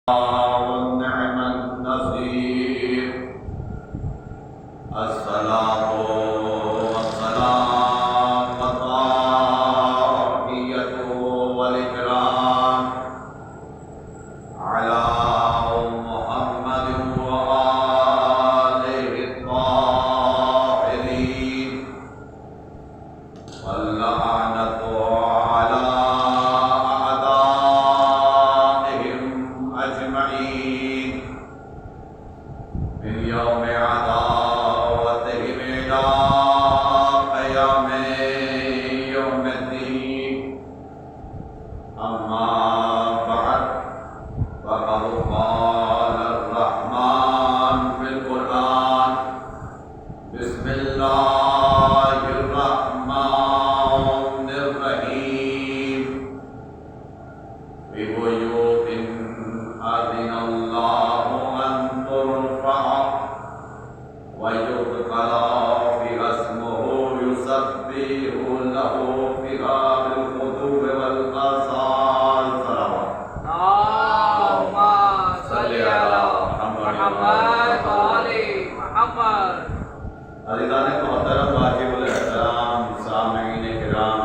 والنعم النصير. الصلاة والسلام والتحية والإكرام على محمد وآله الطاهرين واللعنة على أعدائهم أجمعين من يوم عداوتهم إلى قيام يوم الدين. أما بعد، فقد قال الرحمن في القرآن: بسم الله الرحمن الرحيم. ببيوت أذن الله أن ترفع ويذكر فيها اسمه يسبح له فيها بالغدو والآصال. صلوات. اللهم صل على محمد وآل محمد. عزیزان محترم، واجب الاحترام سامعین کرام،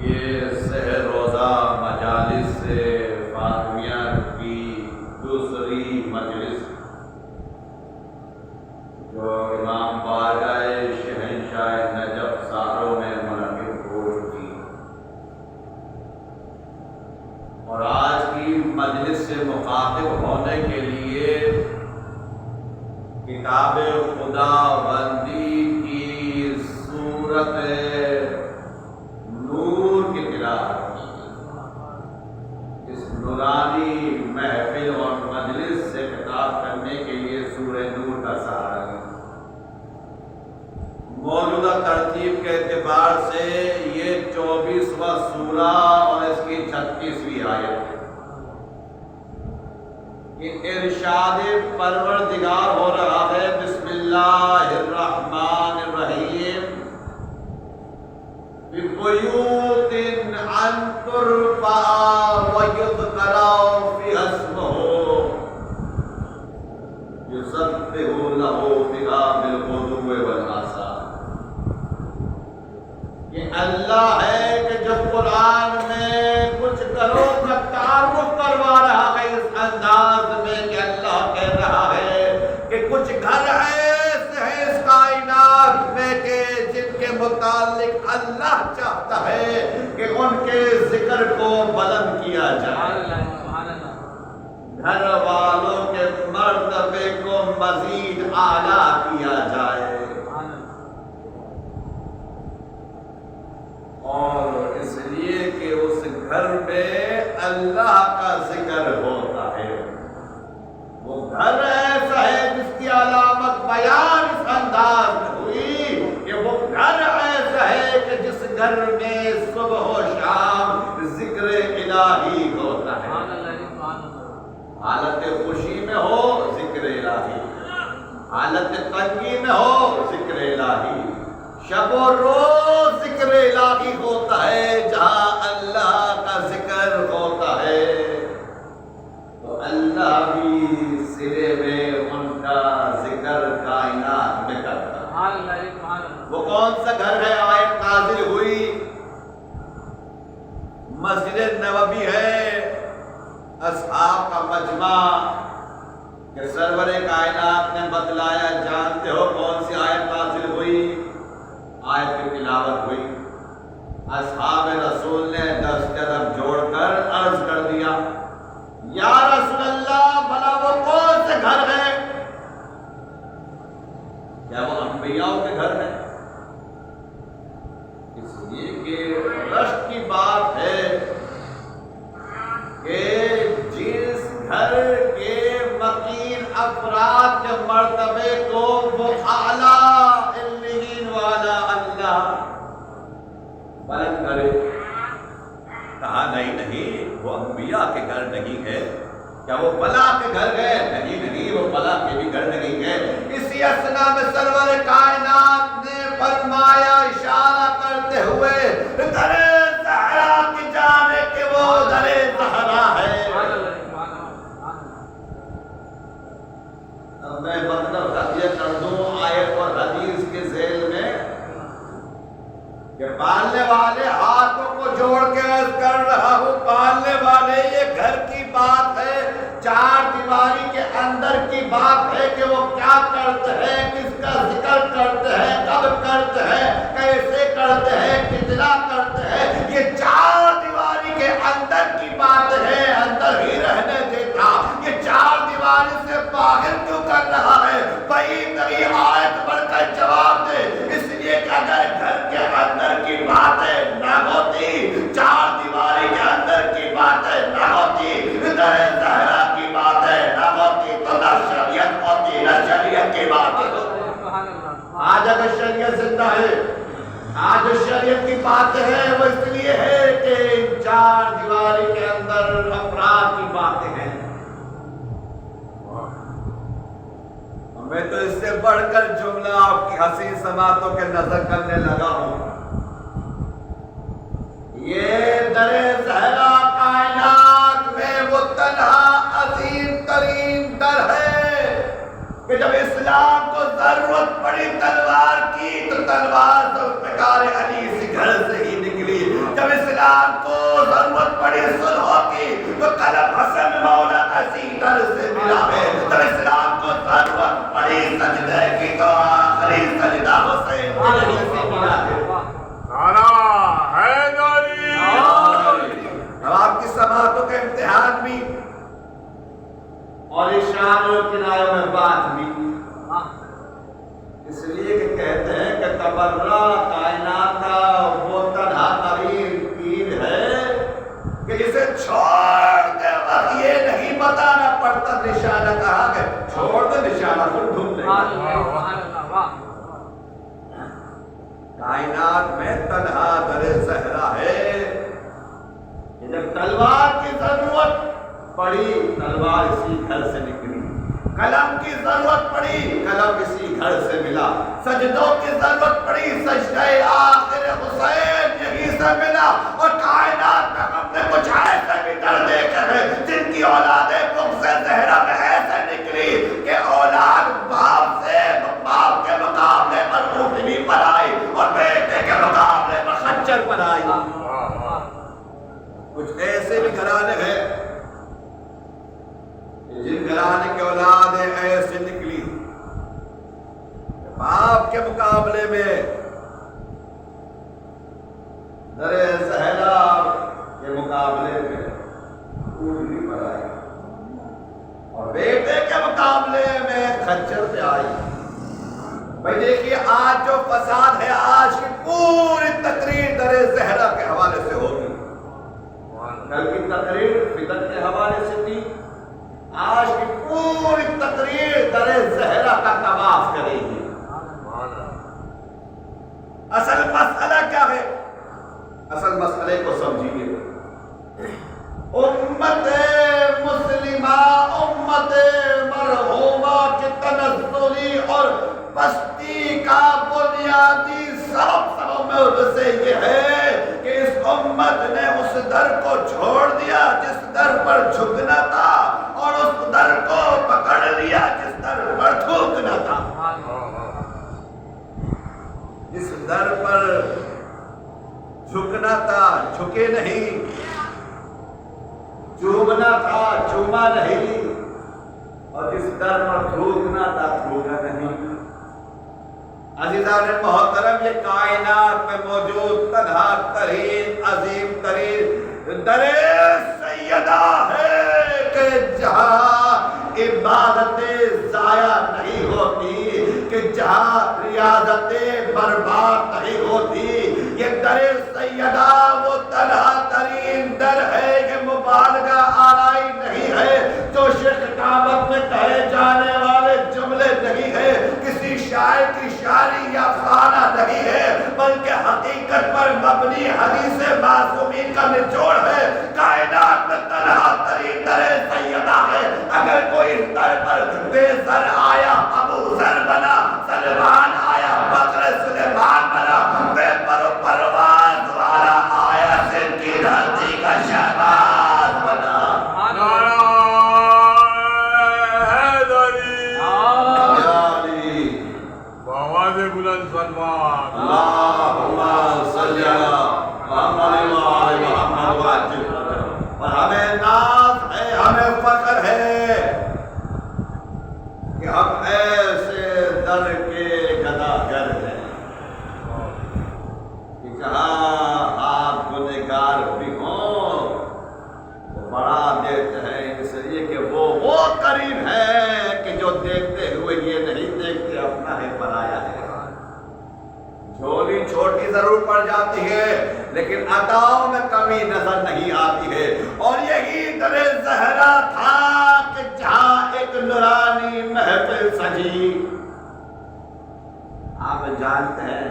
یہ سحر روزہ مجالس سے فاطمیہ کی دوسری مجلس جو امام بارگاہ شہنشاہ نجف ساروں میں منعقد ہو چکی، اور آج کی مجلس سے مخاطب ہونے کے لیے کتاب خدا بندی کی صورت نور کی تلاوت کی. اس نورانی محفل اور مجلس سے خطاب کرنے کے لیے سورہ نور کا سہارا لیا. موجودہ ترتیب کے اعتبار سے یہ 24واں سورہ اور اس کی 36ویں آیت ہے. ارشاد پروردگار ہو رہا ہے: بسم اللہ الرحمن الرحیم. بِبُيُوتٍ أَن تُرْفَعَ وَيُذْكَرَ فِيهَا اسْمُهُ يُسَبِّحُ لَهُ فِيهَا بِالْغُدُوِّ وَالْآصَالِ. یہ اللہ ہے کہ جو قرآن میں کچھ گھروں کا تعارف کروا رہا ہے اس انداز میں کہ اللہ کہہ رہا ہے کہ کچھ گھر ایسے ہیں اس کائنات میں کہ جن کے متعلق اللہ چاہتا ہے کہ ان کے ذکر کو بلند کیا جائے، گھر والوں کے مرتبے کو مزید اعلیٰ کیا جائے. اور اس لیے کہ اس گھر میں اللہ کا ذکر ہوتا ہے. وہ گھر ایسا ہے جس کی علامت بیان اس انداز میں ہوئی کہ وہ گھر ایسا ہے کہ جس گھر میں صبح و شام ذکر الہی ہوتا ہے. حالت خوشی میں ہو ذکر الہی، حالت تنگی میں ہو ذکر الہی، شب و روز ذکر الہی ہوتا ہے. جہاں اللہ کا ذکر ہوتا ہے تو اللہ بھی سرے میں ان کا ذکر کائنات میں کرتا ہے. وہ کون سا گھر ہے؟ آیت نازل ہوئی مسجد نبوی ہے، اصحاب کا مجمع، کہ سرور کائنات نے بتلایا. جانتے ہو کون سی آیت نازل ہوئی؟ آیت کی تلاوت ہوئی. اصحاب رسول نے دست ادب جوڑ کر عرض کر دیا: یا رسول اللہ، بھلا وہ کون سے گھر ہیں؟ کیا وہ انبیاء کے گھر ہیں؟ اس لیے کہ رشک کی بات ہے کہ جس گھر کے مکین افراد کے مرتبے کو وہ اعلیٰ علین والا اللہ بلند کرے. کہا نہیں، وہ انبیاء کے گھر نہیں ہے. کیا وہ بلا کے گھر گئے؟ نہیں، وہ بلا کے بھی گھر نہیں گئے. اسی اثنا میں سرور کائنات نے فرمایا اشارہ کرتے ہوئے درِ صحرا کی جانب کہ وہ درِ صحرا ہے. چار دیواری کے اندر کی بات ہے کہ وہ کیا کرتے ہیں، کس کا ذکر کرتے ہیں، کب کرتے ہیں، کیسے کرتے ہیں، کتنا کرتے ہیں، یہ چار دیواری کے اندر کی بات ہے، اندر ہی رہنے دیتا۔ یہ چار دیواری سے باہر کیوں کر رہا ہے؟ بعید نہیں آیت پڑھ کر جواب دے، اس لیے کہ اگر گھر کے اندر کی باتیں نہ ہوتی، چار دیواری کے اندر کی باتیں نہ ہوتی، در زہرا کی باتیں نہ ہوتی، تو نہ شریعت ہوتی، نہ شریعت کی باتیں ہوتی۔ آج اگر شریعت زندہ ہے، آج شریعت کی بات ہے، وہ اس لیے ہے کہ چار دیواری کے اندر افراد کی باتیں ہیں۔ میں تو اس سے بڑھ کر جملہ آپ کی حسین سماعتوں کے نظر کرنے لگا ہوں۔ یہ در زہرا کائنات میں وہ تنہا عظیم ترین در ہے کہ جب اسلام کو ضرورت پڑی تلوار کی تو تلوار ذوالفقار علی سے گھر سے ہی نکلی، جب اسلام کو ضرورت پڑی صلح کی تو قلم حسن مولا عزیز در سے ملا ہے، جب اسلام کو ضرورت پڑی سجدے کی تو آخری سجدہ حسین علی سے ملا ہے۔ نعرہ حیدری! اب آپ کی سماعتوں کے امتحان بھی اور اشاروں اور کنایوں میں بات بھی، اس لیے کہ کہتے ہیں کہ تبرہ کائنات کا وہ تنہا ترین پیر ہے کہ جسے چھوڑتے وقت یہ نہیں بتانا پڑتا نشانہ کہاں ہے، چھوڑ دے نشانہ خود ڈھونڈ لے۔ کائنات میں تنہا در زہرا ہے کہ جب تلوار کی ضرورت پڑی تلوار اسی گھر سے نکلی، قلم کی ضرورت پڑی قلم اسی گھر سے ملا، سجدوں کی ضرورت پڑی سجدہ آخر حسین یہی سے ملا۔ اور کائنات میں ہم نے کچھ ایسے بھی در دیکھے ہیں جن کی اولادیں بغض زہرا میں ایسے نکلی کہ اولاد باپ سے باپ کے مقابلے پر اونٹنی پر آئی اور بیٹے کے مقابلے پر خنجر پر آئی۔ کچھ ایسے بھی گھرانے ہیں جن گھرانے کی اولادیں ایسے نکلی باپ کے مقابلے میں در زہرا کے مقابلے میں اونٹنی پر آئی اور بیٹے کے مقابلے میں خنجر پہ آئی۔ بھائی دیکھیے آج جو فساد ہے آج کی پوری تقریر در زہرا کے حوالے سے ہوگی، کل کی تقریر فدق کے حوالے سے تھی، آج کی پوری تقریر در زہرا کا طواف کرے گی۔ اصل مسئلہ کیا ہے؟ اصل مسئلے کو سمجھیے۔ امت مسلمہ امت مرحومہ کی تنزلی اور پستی کا بنیادی سبب میں سے یہ ہے کہ اس امت نے اس در کو چھوڑ دیا جس در پر جھکنا تھا اور اس در کو پکڑ لیا جس در پر تھوکنا تھا۔ جس در پر جھکنا تھا جھکے نہیں، چومنا تھا چوما نہیں، اور جس در پر تھوکنا تھا تھوکا نہیں۔ عزیزان محترم، یہ کائنات میں موجود تنہا ترین عظیم ترین در سیدہ ہے کہ جہاں عبادتیں ضائع نہیں ہوتی، کہ جہاں ریاضتیں برباد نہیں ہوتی۔ یہ در سیدہ وہ تنہا ترین در ہے کہ مبالغہ آرائی نہیں ہے، جو شیخ کعبت میں کہے جانے والے جملے نہیں ہے، کسی شاعر کی شاعری یا افسانہ نہیں ہے، بلکہ حقیقت پر مبنی حدیث معصومین کا نچوڑ ہے۔ کائنات میں تنہا ترین در سیدہ ہے۔ اگر کوئی اس در پر بے سر آیا ابو ذر بنا، سلمان آیا بکر سلیمان بنا، بے پر و پرواز والا آیا سن کی دھرتی کا شہباز بنا۔ بلند سلمان اللہم صلی علی محمد و آل محمد و عجل بڑھا دیتے ہیں اس لیے کہ وہ قریب ہے کہ جو دیکھتے ہوئے یہ نہیں دیکھتے اپنا ہے پرایا ہے. جھولی چھوٹی ضرور پڑ جاتی ہے لیکن عطاؤں میں کمی نظر نہیں آتی ہے. اور یہی در زہرا تھا کہ جہاں ایک نورانی محفل سجی. آپ جانتے ہیں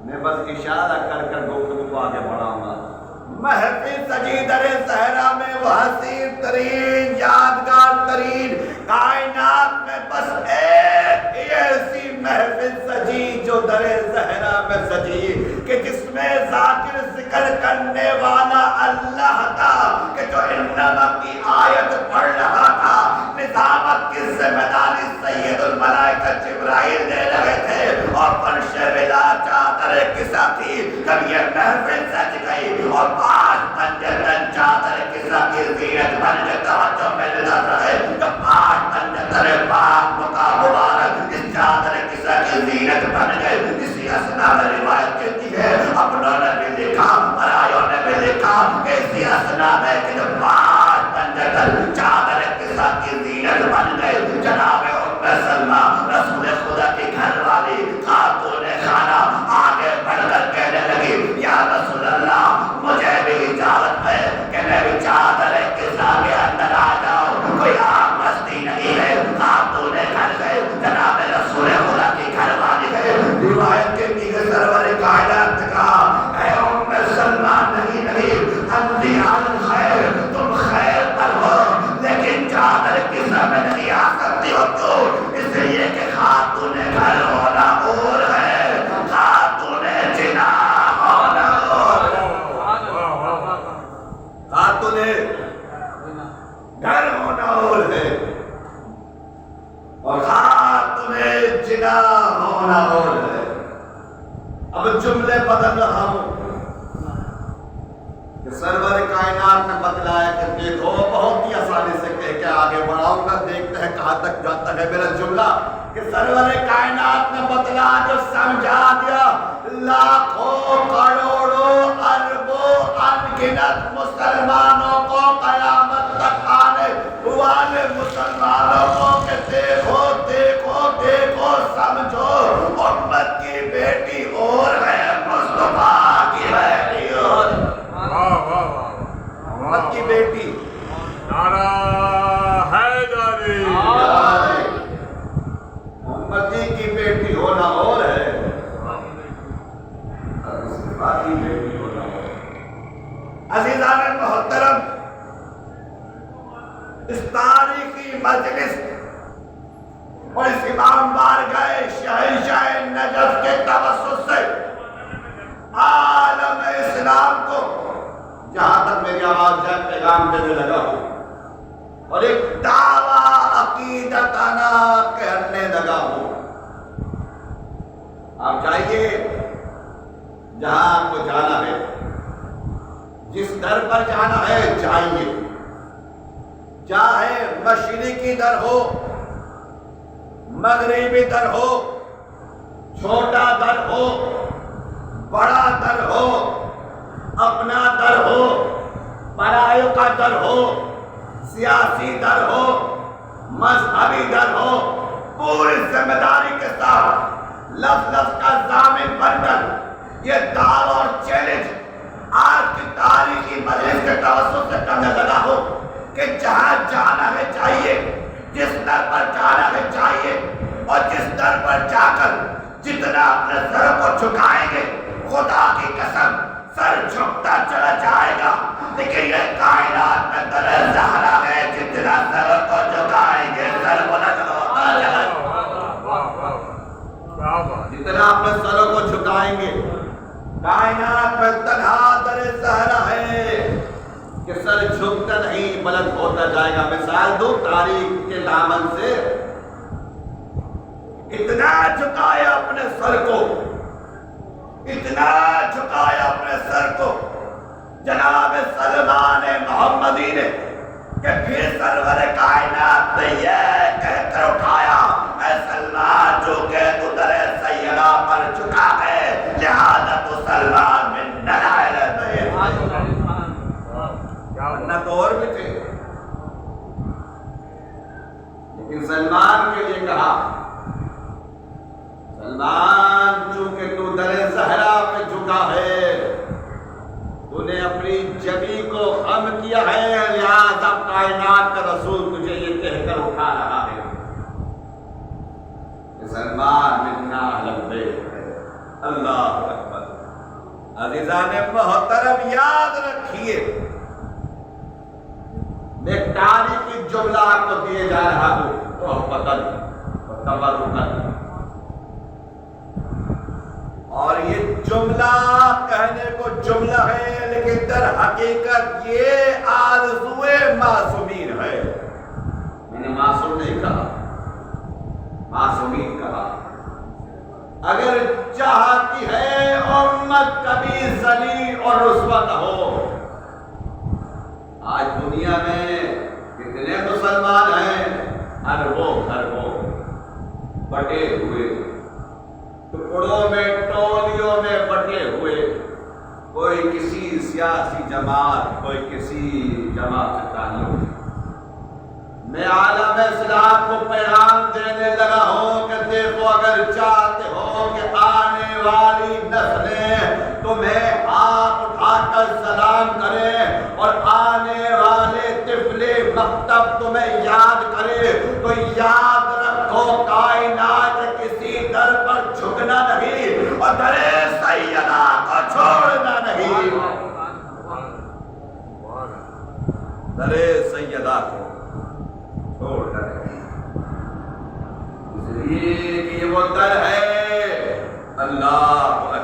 میں بس اشارہ کر کر گفتگو کو آگے بڑھاؤں گا. محفل سجی در زہرا میں وہ حسین ترین یادگار ترین کائنات میں بس ایک ایسی محفل سجی جو در زہرا میں سجی کہ جس میں ذاکر ذکر کرنے والا اللہ تھا کہ جو انما کی آیت پڑھ رہا تھا. نظامت کی ذمہ داری سید الملائکہ جبرائیل دے رہے تھے اور فرش ولا چادر کسا تھی. جب یہ محفل سج گئی اور پانچ پنجتن چادر کسا کی زینت بن کے توجہ میں نظر رہے تو پانچ پنجتن پاک مقا مبارک اس چادر کسا کی زینت بن گئے. اسی اسنا میں روایت کہتی ہے اپنوں نے بھی لکھا مرائیوں نے بھی لکھا کہ اسی اسنا میں کہ جب پانچ پنجتن چادر کسا کی زینت بن گئے جناب ام سلمہ رسول خدا کی گھر والی خاتون خانہ آگے بڑھ کر کہنے لگی یا رسول اللہ مجھے بھی اجازت ہے کہ میں بھی چادر کسا کے اندر آ جاؤں. کوئی آگ مستی نہیں ہے. خاتون گھر گئے جناب رسول خدا کی گھر والی گئے. روایت کہتی ہے سرور کائنات نے کہا اے ام سلمہ نہیں انبیاء خیر تم خیر پر ہو لیکن چادر کسا میں نہیں آ سکتی ہو. کیوں؟ اس لیے کہ خاتون گھر ہونا اور ہے خاتون جنا ہونا اور. خاتون گھر ہونا اور ہے اور خاتون جنا ہونا اور ہے. اب جملے بدل رہا ہوں کہ سرور کائنات نے بتلایا کہ دیکھو بہت ہی آسانی سے کہہ کے آگے بڑھاؤں گا. دیکھتے ہیں کہاں تک جاتا ہے میرا جملہ کہ سرور کائنات نے بتلا جو سمجھا دیا لاکھوں کروڑوں اربوں انگنت مسلمانوں کو قیامت تک آنے والے مسلمانوں کو کہ دیکھو دیکھو دیکھو سمجھو امت کی بیٹی اور ہے مصطفیٰ کی بیٹی اور امت کی بیٹی. نعرہ حیدری. امتی کی بیٹی ہونا اور ہے صفاتی بیٹی ہونا اور. عزیزان محترم اس تاریخی مجلس اور اس امام بارگاہ شہنشاہ نجف کے توسط سے عالم اسلام کو جہاں تک میری آواز جائے پیغام دینے لگا ہوں اور ایک دعویٰ عقیدتانا کرنے لگا ہوں. آپ جائیے جہاں آپ کو جانا ہے جس در پر جانا ہے جائیے. چاہے مشرقی در ہو مغربی در ہو چھوٹا در ہو بڑا در ہو اپنا در ہو پرایوں کا در ہو سیاسی در ہو مذہبی در ہو پوری ذمہ داری کے ساتھ لفظ کا ضامن بن کر یہ دعویٰ اور چیلنج آج کی تاریخی مجلس کے توسط سے کرنے لگا ہو کہ جہاں جانا ہے جائیے جس در پر جانا ہے جائیے اور جس در پر جا کر جتنا اپنے سر کو جھکائیں گے خدا کی قسم سر جھکتا چلا جائے گا. لیکن یہ کائنات میں در زہرا ہے جتنا سر کو جھکائیں گے سر بلند ہوتا چلا جتنا اپنے سر کو جھکائیں گے. کائنات میں تنہا در زہرا ہے کہ سر جھکتا نہیں بلند ہوتا جائے گا. مثال دو تاریخ کے دامن سے اتنا جھکایا اپنے سر کو اتنا جھکایا اپنے سر کو جناب سلمان محمدی نے کہ پھر سرور کائنات نے یہ کہہ کر اٹھایا اے سلمان جو کہ تو در سیدہ پر جھکا ہے لہذا تو سلمان من نلائل ورنہ تو اور بھی تھے، لیکن سلمان کے لیے کہا سلمان چونکہ تو در زہرا پہ جھکا ہے، تو نے اپنی جبی کو خم کیا ہے، لہذا کائنات کا رسول تجھے یہ کہہ کر اٹھا رہا ہے کہ سلمان منا لبیک ہے۔ اللہ اکبر۔ عزیزان محترم یاد رکھیے، میں ایک تاریخی جملہ آپ کو دیے جا رہا ہوں، محبتاً و تبرکاً، اور یہ جملہ کہنے کو جملہ ہے لیکن در حقیقت یہ آرزوئے معصومین ہے۔ میں نے معصوم نہیں کہا، معصومین کہا۔ اگر چاہتی ہے امت کبھی ذلیل اور رسوا نہ ہو، آج دنیا میں کتنے مسلمان ہیں، اربوں بٹے ہوئے، ٹکڑوں میں ٹولیوں میں بٹے ہوئے، کوئی کسی سیاسی جماعت، کوئی کسی جماعت سے تعلق۔ میں عالم اسلام کو پیغام دینے لگا ہوں کہ دیکھو، اگر چاہتے ہو کہ آنے والی نسلیں تمہیں ہاتھ اٹھا کر سلام کریں اور آنے والے طفل مکتب تمہیں یاد کرے، تو یاد رکھو کائنات کسی در پر جھکنا نہیں اور در سیدہ کو چھوڑنا نہیں، در سیدہ کو چھوڑنا نہیں، اس لیے کہ یہ وہ در